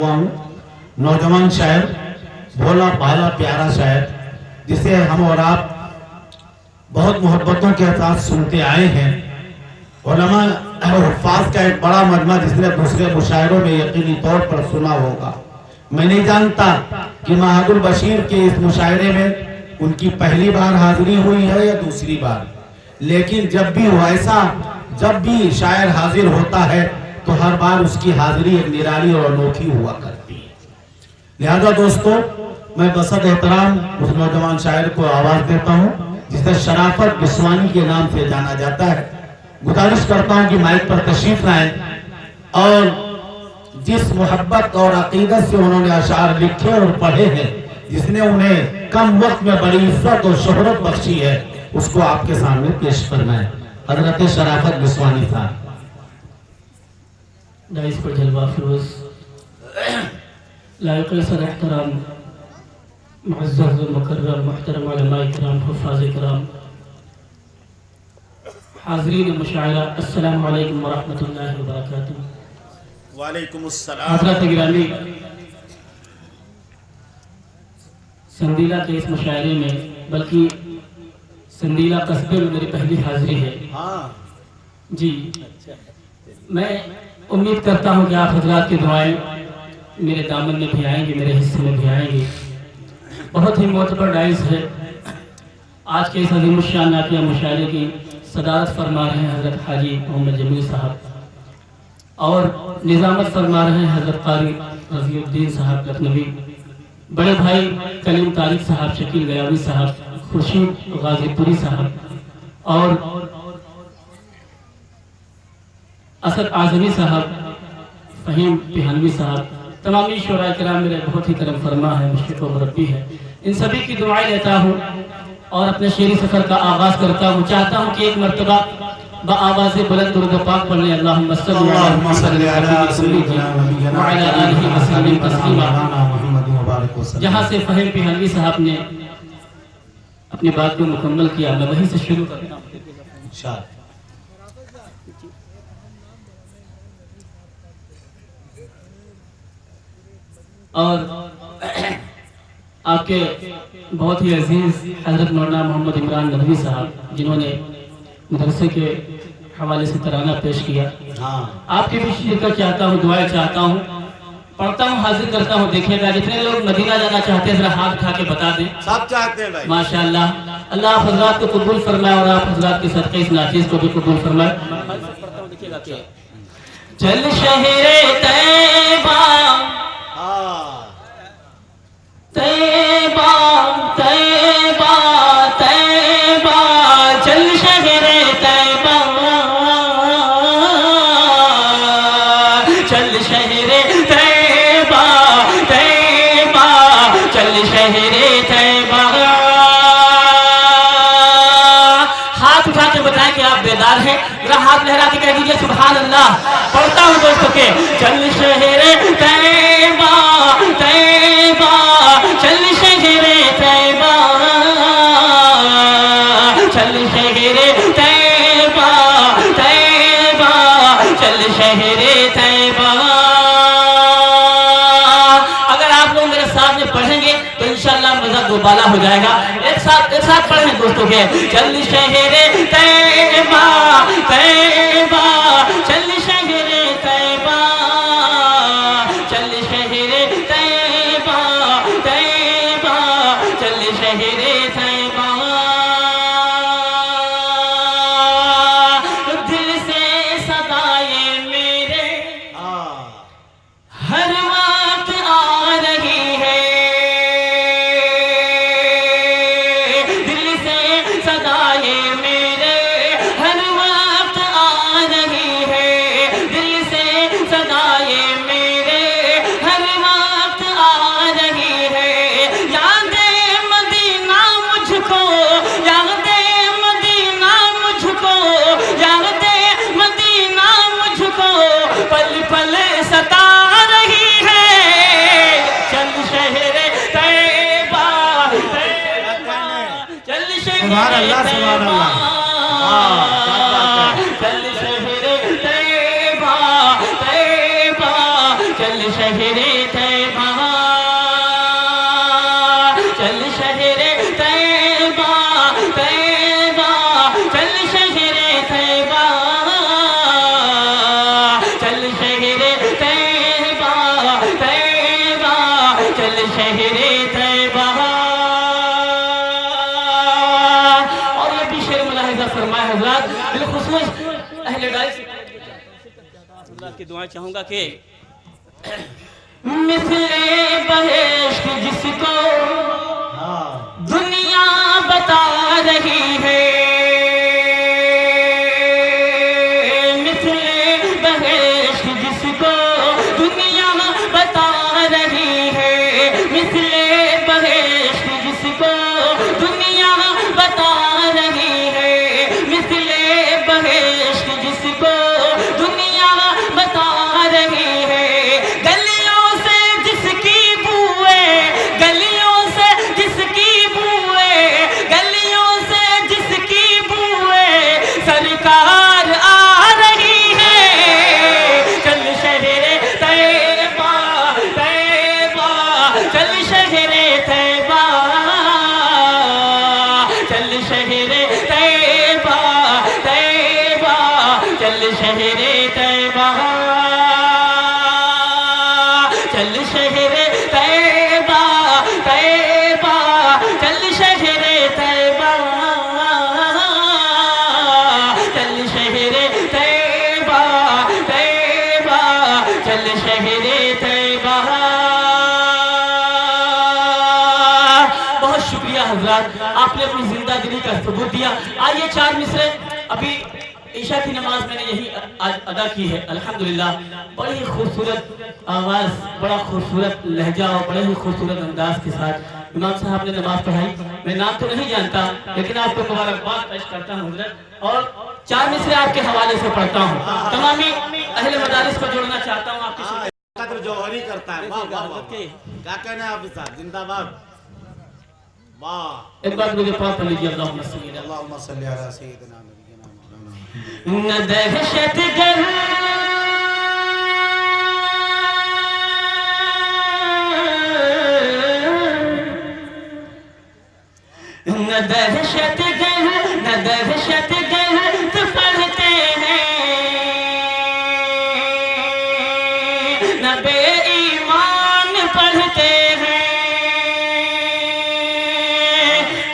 नौजवान शायर, भोला भाला प्यारा शायर, जिसे हम और आप बहुत मोहब्बतों के साथ सुनते आए हैं। उलमा और हुफ्फाज़ का एक बड़ा मजमा जिसने दूसरे मुशायरों में यकीनी तौर पर सुना होगा। मैं नहीं जानता कि महादुल बशीर के इस मुशायरे में उनकी पहली बार हाजिरी हुई है या दूसरी बार, लेकिन जब भी वैसा जब भी शायर हाजिर होता है तो हर बार उसकी हाजिरी एक निराली और अनोखी हुआ करती है। लिहाजा दोस्तों, मैं बसद एहतराम उस नौजवान शायर को आवाज देता हूँ जिसे शराफत बिस्वानी के नाम से जाना जाता है। गुजारिश करता हूँ कि माइक पर तशरीफ लाएं और जिस मोहब्बत और अकीदत से उन्होंने अशार लिखे और पढ़े हैं, जिसने उन्हें कम वक्त में बड़ी इज्जत और शोहरत बख्शी है, उसको आपके सामने पेश करना है। हजरत शराफत बिस्वानी साहब। दाइस पर जलवा फिरोज, लायक सर एहतराम, मुअज़्ज़ज़ मुकर्रम मुहतरम उलमा इकराम, हुफ़ाज़ इकराम, हाज़रीन मुशायरा, अस्सलामु अलैकुम व रहमतुल्लाहि व बरकातुहू। वालेकुम अस्सलाम। हज़रत गिरामी, संदीला के इस मुशायरे में, बल्कि संदीला कस्बे में मेरी पहली हाजिरी है। हाँ जी, मैं उम्मीद करता हूँ कि आप हजरात की दुआएं मेरे दामन में भी आएंगी, मेरे हिस्से में भी आएंगी। बहुत ही मोतबर डाइस है। आज के इस अज़ीमुश्शान नातिया मुशायरे की सदारत फरमा रहे हैं हज़रत हाजी मोहम्मद जमील साहब, और निज़ामत फरमा रहे हैं हज़रत क़ारी रज़ीउद्दीन साहब लखनवी, बड़े भाई कलीम तारिक साहब, शकील गयावी साहब, खुर्शीद गाजीपुरी साहब और असद आज़मी साहब, फ़हीम पिहानवी साहब, तमामी शुरा किराम मेरे बहुत ही करम फरमा है, मुश्किल मुरब्बी है। इन सभी की दुआएं लेता हूँ और अपने शेरी सफ़र का आगाज़ करता हूँ। चाहता हूँ कि एक मरतबा बआवाज़ बुलंद दुरूद पाक पढ़ लें। अल्लाहुम्मा सल्लि अला मुहम्मद व अला आलिहि व सल्लिम तस्लीमा। जहाँ से फ़हीम पिहानवी साहब ने अपनी बात को मुकम्मल किया, मैं वहीं से शुरू करता हूँ। और आपके बहुत ही अजीज हजरत मौलाना मोहम्मद इमरान नदवी साहब, जिन्होंने मदरसे के हवाले से तराना पेश किया, आपकी भी शिरकत चाहता हूँ, दुआएं चाहता हूँ, पढ़ता हूँ, हाजिर करता हूँ। देखिएगा जितने लोग मदीना जाना चाहते हैं जरा हाथ उठा के बता दें। सब चाहते हैं भाई। माशाअल्लाह, अल्लाह आप हजरात को कबूल फरमाए और आप हजरात के सदक़े इस नाचीज़ को भी कबूल फरमाए। चल शहरे तैबा तैबा तैबा तैबा, चल शहरे तैबा, चल शहरे तैबा तैबा, चल शहरे तैबा। हाथ उठा के बताएं कि आप बेदार हैं। जरा हाथ लहरा के कह दीजिए सुभान अल्लाह। पढ़ता हूँ दोस्तों के, चल शहरे तैबा तैबा, चल शहरे तैबा, चल शहरे तैबा तैबा, चल शहरे तैबा। अगर आप लोग मेरे साथ में पढ़ेंगे तो इंशाअल्लाह मज़ा दोबाला हो जाएगा। एक साथ पढ़ें दोस्तों के, चल शहरे तैबा तैबा, चल शहरे तैबा, चल शहरे तैबा तैबा, चल शहरे तैबा। दिल से सदाए मेरे हर वक्त आ रही है, दिल से सदाए मेरे हर वक्त आ रही है, दिल से सदाए मेरे हर वक्त आ रही है। यादें मदीना मुझको, यादें मदीना मुझको, यादें मदीना मुझको पल पल सता रही है। चल शहरे तैबा तैबा, चल शहरे तैबा, चल शहरे तैबा तैबा, चल शहरे दुआएं चाहूंगा कि मिसले बहेश्त जिसको दुनिया बता रही है, मिसले बहेश्त जिसको दुनिया बता रही है, मिसले बहेश्त जिसको दुनिया बता रही है, मिसले बहेश्त जिसको दुनिया बता रही है। गलियों से जिसकी बुए, गलियों से जिसकी बुए, गलियों से जिसकी बुए सरकार आ रही है। चल शहरे तैबा तैबा, चल शहरे तैबा, चल शहरे तैबा तैबा, चल शहरे तैबा, चल शहरे तैबा तैबा, चल शहरे तैबा, चल शहरे तैबा तैबा, चल शहरे तैबा। बहुत शुक्रिया हजरात, आपने अपनी जिंदा दिली का सबूत दिया। आइए 4 मिसरे, अभी ईशा की नमाज मैंने यही आज अदा की है अल्हम्दुलिल्लाह। बड़ी ही खूबसूरत आवाज़, बड़ा खूबसूरत लहजा और बड़े ही खूबसूरत अंदाज के साथ इमाम साहब ने नमाज पढ़ाई। मैं नाम तो नहीं जानता, लेकिन आपको मुबारकबाद पेश करता हूँ हजरत, और 4 मिसरे आपके हवाले से पढ़ता हूँ। तमामी अहले मदारिस को जोड़ना चाहता हूँ आपकी कदर जौहरी करता है। वाह वाह वाह, क्या कहना है आप साहब, जिंदाबाद। वाह, एक बार मुझे पाँव पढ़ लीजिए। अल्लाहुम्मा सल्ली अला सय्यिदिना नबीना न दहशत गर्द न दहशत गर्द, न दहशत गर्द पढ़ते हैं, न बेईमान पढ़ते हैं।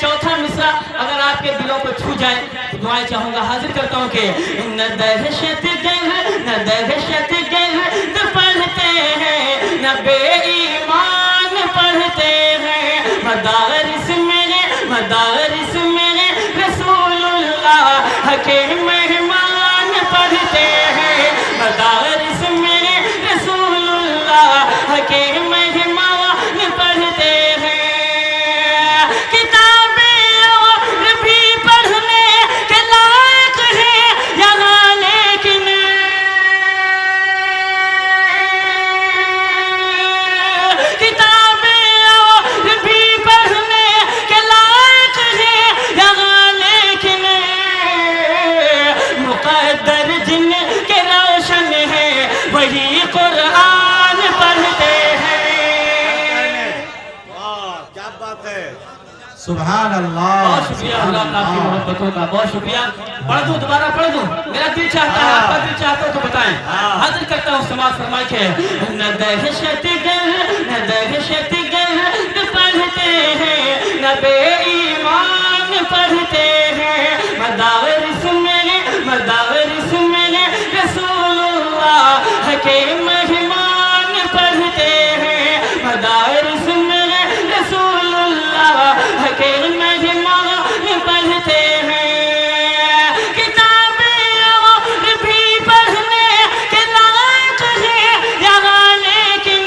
चौथा मिसरा अगर आपके दिलों को छू जाए तो दुआएं चाहूंगा, हाजिर करता हूँ कि न दहशत गर्द, न दहशत गर्द पढ़ते हैं, न बेईमान पढ़ते हैं। मदारिस मेरे, मदारिस मेरे रसूलुल्लाह के मेहमान पढ़ते हैं, मदारिस मेरे रसूलुल्लाह के मेहमान पढ़ते हैं। किताबें और भी पढ़ने के लायक है यहाँ, लेकिन किताबें और भी पढ़ने के लायक है यहाँ, लेकिन मुक़द्दर जिन के रोशन है वही कुरान पढ़ते हैं। वाह, क्या बात है, सुभान अल्लाह। बहुत शुक्रिया अल्लाह आपकी मोहब्बतों का, बहुत शुक्रिया। पढ़ दूं, दोबारा पढ़ दूं, मेरा दिल चाहता है, आपका दिल चाहता हो तो बताएं। हाजिर करता हूँ समाज फरमाए के न दहशत गर्द, न दहशत गर्द पढ़ते हैं, न बेईमान पढ़ते हैं। मदारिस मेरे, मदारिस मेरे रसूलुल्लाह के मेहमान पढ़ते हैं, मदारिस मेरे रसूलुल्लाह के मेहमान पढ़ते हैं। किताबें और भी पढ़ने के लायक है यहाँ, लेकिन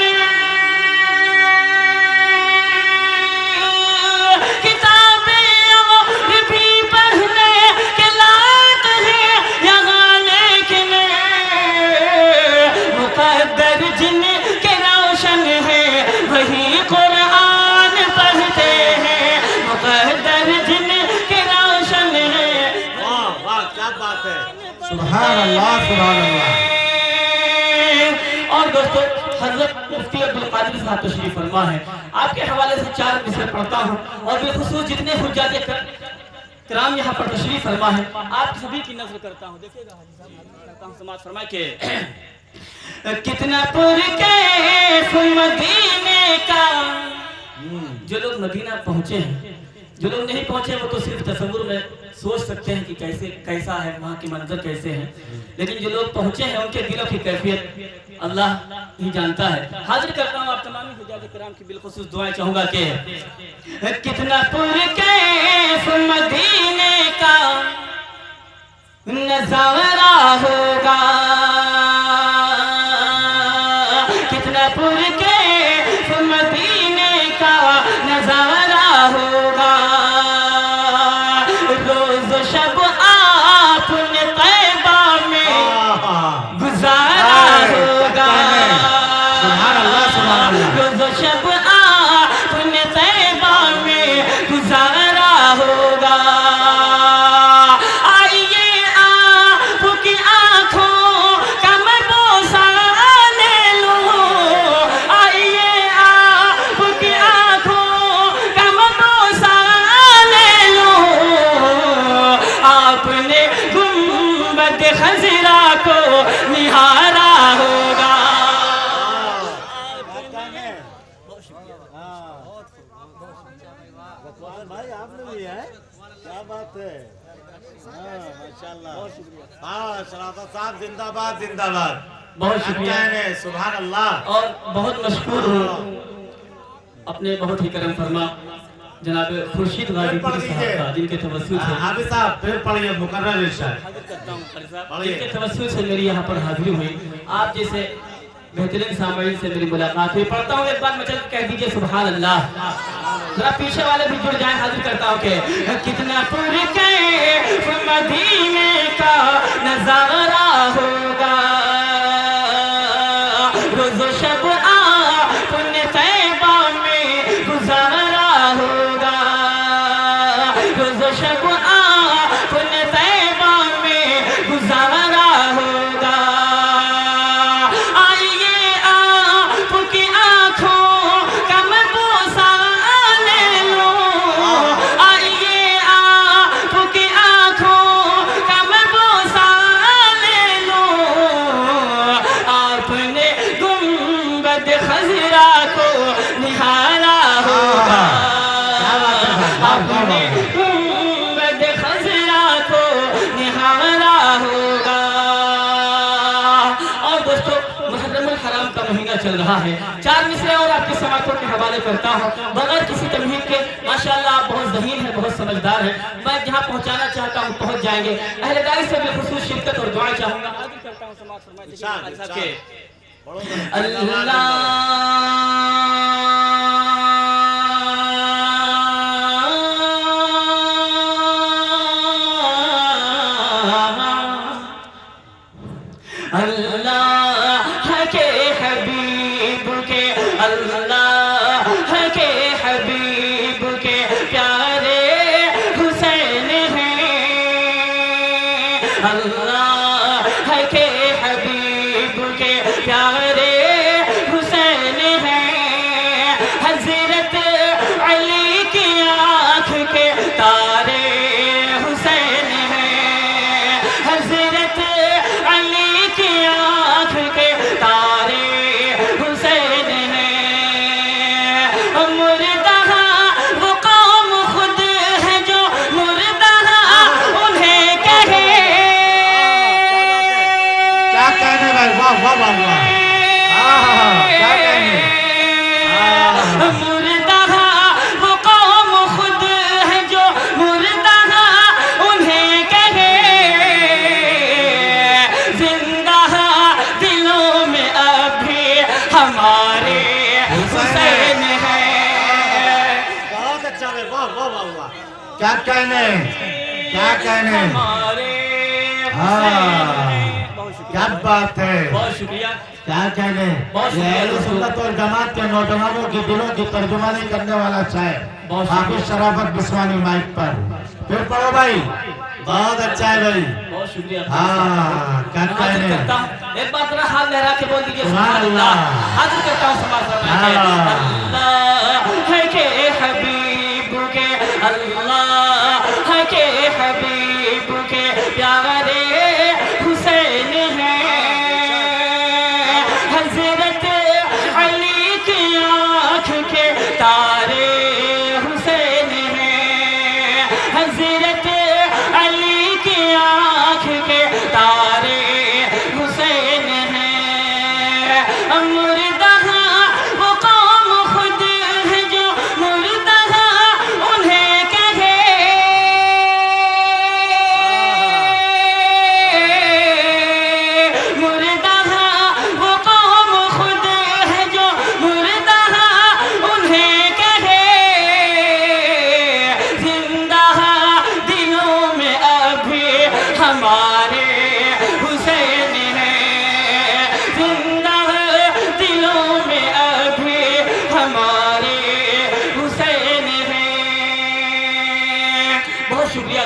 किताबें और भी पढ़ने के लायक है यहाँ, लेकिन मुक़द्दर जिन के रोशन है वही कुरान पढ़ते हैं, मुक़द्दर जिन के रोशन है। वाह वाह, क्या बात है, सुभान अल्लाह, सुभान अल्लाह। और दोस्तों, हज़रत मुफ्ती अब्दुल कादिर साहब तशरीफ फरमा है, आपके हवाले से 4 मिसरे पढ़ता हूँ, और बिलखुसूस जितने हुज्जात किराम यहाँ पर तशरीफ फरमा है, आप सभी की नज़र करता हूँ। देखिएगा करता हूँ समाज फरमा के कितना पुरकैफ मदीने का। जो लोग मदीना पहुंचे हैं जो लोग नहीं पहुंचे वो तो सिर्फ तस्वुर में सोच सकते हैं कि कैसा है वहाँ के मंजर कैसे हैं, लेकिन जो लोग पहुंचे हैं उनके दिलों की कैफियत अल्लाह ही जानता है। हाजिर करता हूँ आप तमाम हुज्जाज किराम की बिलखुसूस दुआएं चाहूंगा कि कितना पुरकैफ मदीने का नज़ारा होगा, कितना पुरकैफ मदीने का नज़ारा होगा, रोज़ शब आपने तैबा में गुजारा होगा, रोज़ शब आपने तैबा में गुजारा होगा। आइए आपकी आँखों का मैं बोसा ले लूं, आइए आपकी आँखों का मैं बोसा ले लूं, आपने गुंबद खज़रा को निहारा होगा। भाई आपने भी है, क्या बात है, माशाल्लाह। हाँ शराफत साहब जिंदाबाद जिंदाबाद। बहुत शुक्रिया, सुभान अल्लाह। और बहुत मशहूर हूँ अपने बहुत ही करम फरमा जनाब खुर्शीद गाजीपुरी साहब का, जिनके तवस्सुल से हाफिज साहब फिर पढ़िए मुकर्रर इरशाद। हाजिर करता हूँ कारी साहब, जिनके तवस्सुल से मेरी यहाँ पर हाजिरी हुई। आप जैसे बेहतरीन सामईन से मेरी मुलाकात हुई। पढ़ता हूँ एक बार मचल कह दीजिए सुभान अल्लाह, जरा पीछे वाले भी जुड़ जाएं। हाजिर करता हूँ कि कितना पुरकैफ मदीने का नज़ारा होगा, रोज़ शब आपने तैबा में गुजारा होगा, रोज़ शब आपने तैबा में गुजारा होगा। आइए आपकी आँखों का मैं बोसा ले लूं, आइए आपकी आँखों का मैं बोसा ले लूं, आपने गुंबद खज़रा को निहारा होगा, आपने गुंबद खज़रा को निहारा होगा। और दोस्तों मुहर्रमुल हराम का महीना चल रहा है, 4 मिसरे और आपकी समातों के हवाले करता हूँ बगैर किसी तमहीद के। माशाअल्लाह आप बहुत ज़हीन है, बहुत समझदार है, मैं जहाँ पहुँचाना चाहता हूँ पहुँच जाएंगे। अहलेदारी से बिलखुसूस शिरकत और दुआएं चाहूँगा। हाजिर करता हूँ समाज फरमाइए अल्लाह के हबीब के, अल्लाह के हबीब के प्यारे हुसैन हैं, अल्लाह के हबीब के प्यारे हुसैन हैं, हज़रत अली की आँख के तारे हुसैन हैं, हज़रत अली की आँख के तारे हुसैन हैं। मुर्दा वो कौम खुद है जो मुर्दा उन्हें कहे, क्या कहने भाई, वाह वाह वाह वाह, क्या कहने। मुर्दा वो कौम खुद है जो मुर्दा उन्हें कहे, जिंदा दिलों में अभी हमारे हुसैन है। बहुत अच्छा है, वाह वाह वाह वाह। क्या कहने, क्या कहने। हमारे हाँ, हुसैन है। बहुत क्या शुक्रिया, बात है, बहुत शुक्रिया। क्या कहने। बहुत ये शुक्रिया अहले दोस्तों। सुन्नत वल जमात के नौजवानों की दिलों की तर्जुमानी करने वाला शायर बहुत हाफिज शराफत बिस्वानी माइक पर। फिर पढ़ो भाई, बहुत अच्छा है भाई। बहुत शुक्रिया। हाँ, क्या हाजिर कहने। करता हूँ, एक बार जरा हाथ लहरा के बोल दीजिए सुभान सुभान अल्लाह। अल्लाह। हाजिर करता हूँ समाज फरमाइए अल्लाह के हबीब के, अल्लाह के हबीब के प्यारे हुसैन हैं, हज़रत अली की आँख के तारे हुसैन हैं,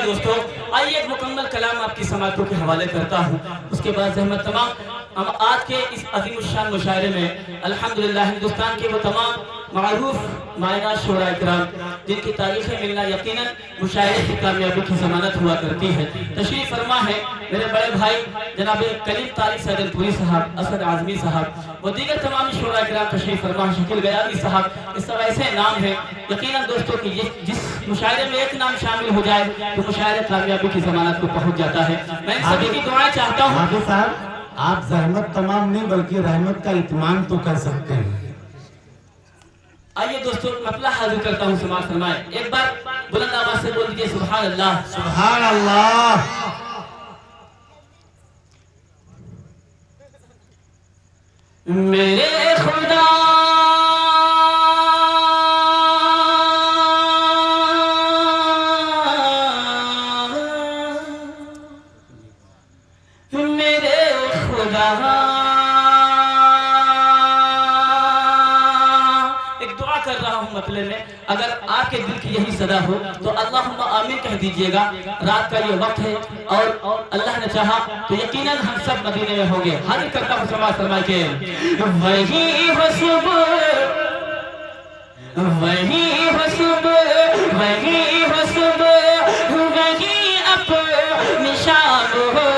دوستو آئیے ایک مکمل کلام آپ کی سماعتوں کے حوالے کرتا ہوں، اس کے بعد زحمت تمام ہم آج کے اس عظیم الشان مشاعرے میں الحمدللہ ہندوستان کے وہ تمام معروف مائنہ شعراء اکرام جن کی تاریخیں ملنا یقیناً مشاعرے کی کامیابی کی ضمانت ہوا کرتی ہے، تشریف فرما ہے میرے بڑے بھائی جناب کلیم طارق سیدل پوری صاحب، اسد اعظمی صاحب و دیگر تمام شعراء اکرام تشریف فرما، شکیل گیامی صاحب، اس سب ایسے نام ہیں یقیناً دوستوں کی جس مشاعرے میں ایک نام شامل ہو جائے تو مشاعرے کامیابی کی ضمانت کو پہنچ جاتا ہے۔ میں ان سبھی کی دعائیں چاہتا ہوں۔ حافظ صاحب آپ زحمت تمام نہیں بلکہ رحمت کا اتمام تو کر سکتے ہیں۔ آئیے دوستو مطلع حاضر کرتا ہوں، سماعت فرمائے، ایک بار بلند آواز سے بول دیجئے سبحان اللہ، سبحان اللہ۔ میرے خدا مطلع میں اگر آپ کے دل کی یہی صدا ہو تو اللہم آمین کہہ دیجئے گا۔ رات کا یہ وقت ہے اور اللہ نے چاہا تو یقیناً ہم سب مدینے میں ہوں گے۔ حاضر کرتا ہوں سماعت فرمائے کہ وہی ہو صبح وہی ہو صبح وہی ہو صبح وہی اپنی شام ہو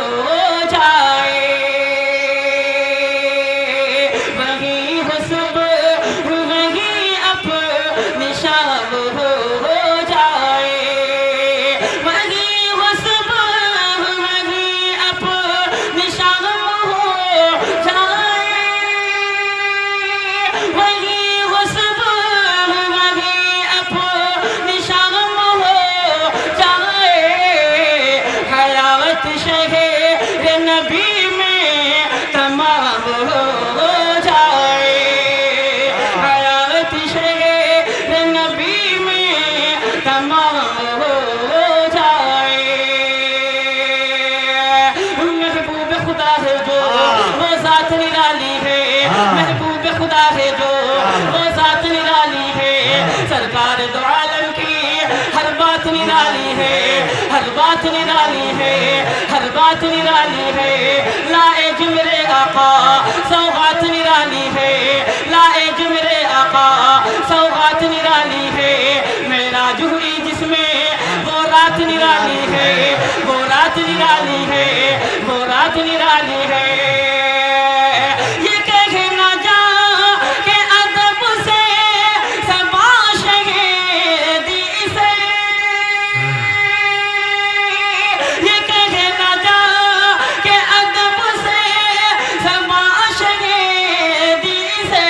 جائے وہی ہو صبح وہی اپنی شام ہو جائے وہی ہو صبح وہی اپنی شام ہو جائے وہی ہو صبح وہی اپنی شام ہو جائے حیات شہر نبی میں تمام ہو جائے حیات شہر نبی میں تمام ہو جائے محبوب خدا ہے جو وہ ذات نرالی ہے محبوب خدا ہے جو وہ ذات نرالی ہے سرکار دو عالم کی ہر بات نرالی ہے ہر بات نرالی ہے ہر بات نرالی ہے لائے جو میرے آقا سوغات نرالی ہے لائے جو میرے آقا سوغات نرالی ہے معراج ہوئی جس میں وہ رات نرالی ہے وہ رات نرالی ہے وہ رات نرالی ہے یہ کہنا جا کہ ادب سے سبا شہیدی سے یہ کہنا جا کہ ادب سے سبا شہیدی سے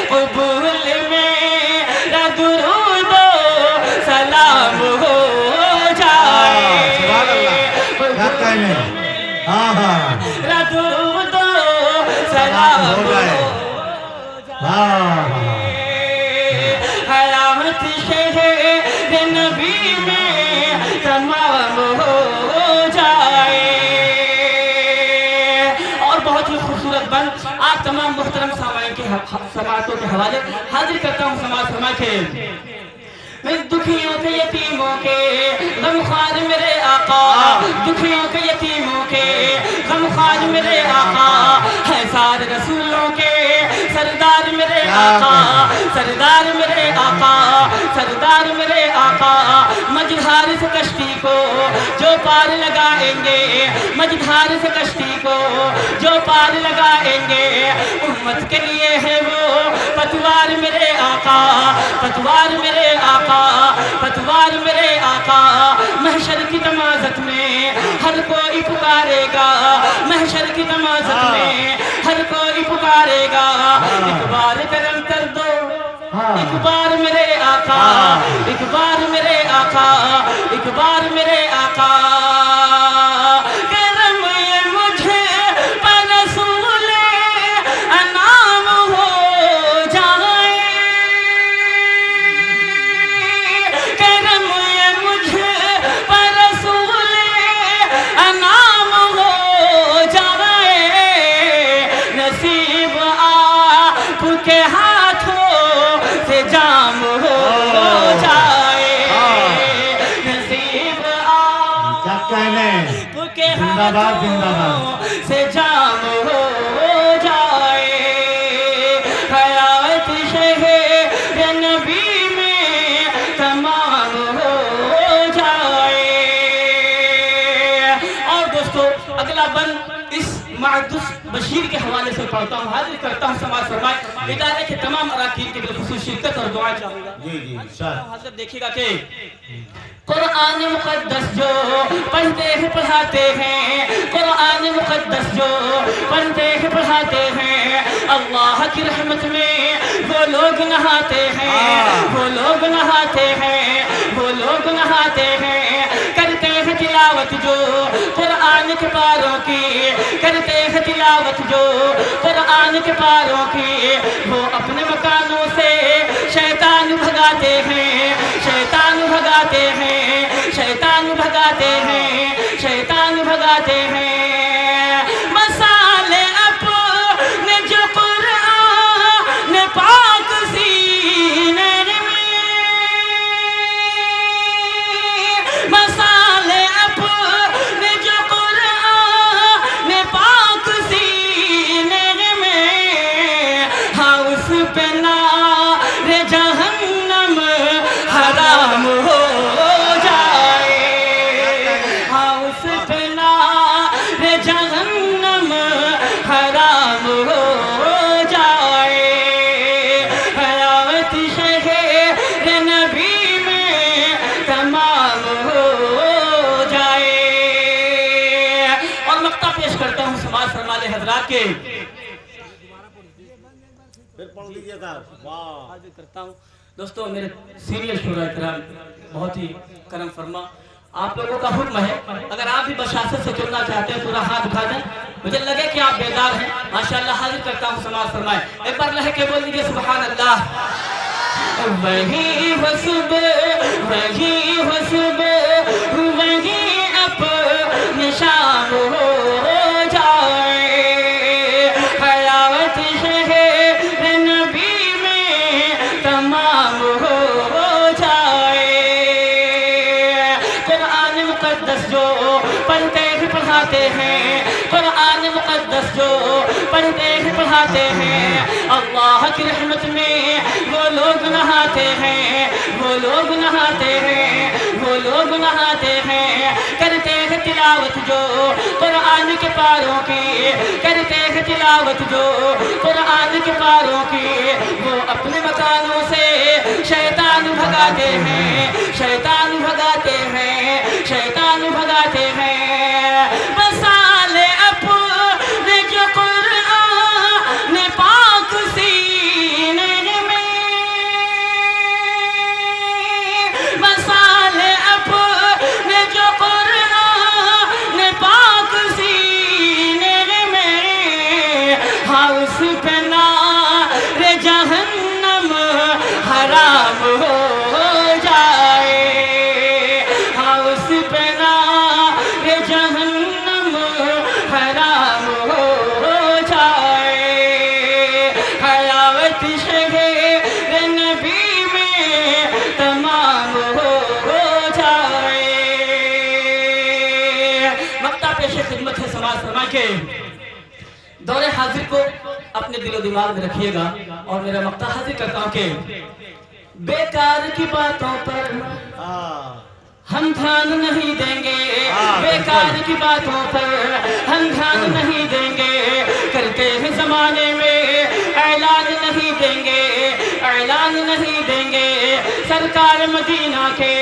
قبول میرا درود و سلام ہو جائے سبحان اللہ، کیا کہنے ہاں ہاں میرا درود و سلام ہو ہو جائے۔ ہاں جائے حیات شہر نبی میں تمام ہو جائے اور بہت ہی خوبصورت بند آپ تمام محترم سامعین کے سماعتوں کے حوالے حاضر کرتا ہوں سماعت فرما کے دکھیوں کے یتیموں کے غمخوار میرے آقا دکھیوں کے یتیموں کے غمخوار میرے آقا ہے سارے رسولوں کے سردار میرے آقا سردار میرے آقا سردار میرے آقا مجدھار سے کشتی کو جو پار لگائیں گے مجدھار سے کشتی کو جو پار لگائیں گے امت کے لیے ہے وہ پتوار میرے آقا پتوار میرے آقا پتوار میرے آقا محشر کی تمازت میں ہر کوئی پکارے گا محشر کی تمازت میں ہر کوئی پکارے گا ایک بار کرم کر دو ایک بار میرے آقا ایک بار میرے آقا ایک بار میرے آقا کرم یہ مجھے پر رسول انعام ہو جائے کرم یہ مجھے پر رسول انعام ہو جائے نصیب آپ کے ہاتھوں سے جام ہو جائے نصیب जिंदाबाद जिंदाबाद से जाम हो जाए, हयात शहर नबी में तमाम हो जाए। और दोस्तों अगला बंद इस मादुस बशीर के हवाले से पढ़ता हूँ, हाजिर करता हूँ समाज फरमाए इदारे के तमाम अराकीन के बिलखुसूस शिरकत और दुआ चाहूँगा। जी जी शायद हाजिर देखिएगा कि कुरान मुक़द्दस जो पढ़ते हैं पढ़ाते हैं, कुरान मुक़द्दस जो पढ़ते हैं पढ़ाते हैं, अल्लाह की रहमत में वो लोग नहाते हैं, वो लोग नहाते हैं, वो लोग नहाते हैं, करते हैं तिलावत जो कुरान के पारों की, करते हैं तिलावत जो कुरान के पारों की, वो अपने मकानों से शैतान भगाते हैं, शैतान भगाते हैं, शैतान भगाते हैं, शैतान भगाते हैं। मसाले अपने जो कुरान पाक सीने में, मसाले अपने जो कुरान पाक सीने में, हाँ उस पे नारे जहन्नम हराम हो जाए, हाँ उस पे नारे जहन्नम हराम हो जाए, हयात शहर नबी में तमाम हो जाए। और मक्ता पेश करता हूँ समाज फरमाले हजरात के, फिर पढ़ लीजिए साहब। वाह हाजिर करता हूँ। दोस्तों मेरे सीनियर शोरा कराम बहुत ही करम फरमा, आप लोगों का हुक्म है, अगर आप भी बशासत से जुड़ना चाहते हैं पूरा हाथ उठा दें, मुझे लगे कि आप बेदार हैं। माशाअल्लाह हाजिर करता हूँ समाज फरमाए, एक बार लह के बोल दीजिए सुभान अल्लाह। वही हस्ब वही हस्ब वही अपने शाम हो जाए, हयात शहर नबी में तमाम हो जाए। कुरान मुक़द्दस जो पढ़ते हैं पढ़ाते हैं, कुरान मुक़द्दस जो पढ़ते हैं पढ़ाते हैं, अल्लाह की रहमत में वो लोग नहाते हैं, वो लोग नहाते हैं, वो लोग नहाते हैं, करते हैं तिलावत जो कुरान के पारों की, करते हैं तिलावत जो कुरान के पारों की, वो अपने मकानों से शैतान भगाते हैं, शैतान भगाते हैं, शैतान भगाते हैं। मसाले अपने जो कुरान पाक सीने में, मसाले अपने जो कुरान पाक सीने में, हाँ उस पे नारे जहन्नम हराम हो जाए, हाँ उस पे नारे जहन्नम हराम हो जाए, हयात शहर नबी में तमाम हो जाए। मक्ता पेश खिदमत है समाज फरमाए के दौरे हाजिर को अपने दिलो दिमाग में रखिएगा, और मेरा मक्ता हाजिर करता हूँ कि बेकार की बातों पर हम ध्यान नहीं देंगे, बेकार की बातों पर हम ध्यान नहीं देंगे, करते हैं जमाने में ऐलान नहीं देंगे, ऐलान नहीं देंगे, सरकार मदीना के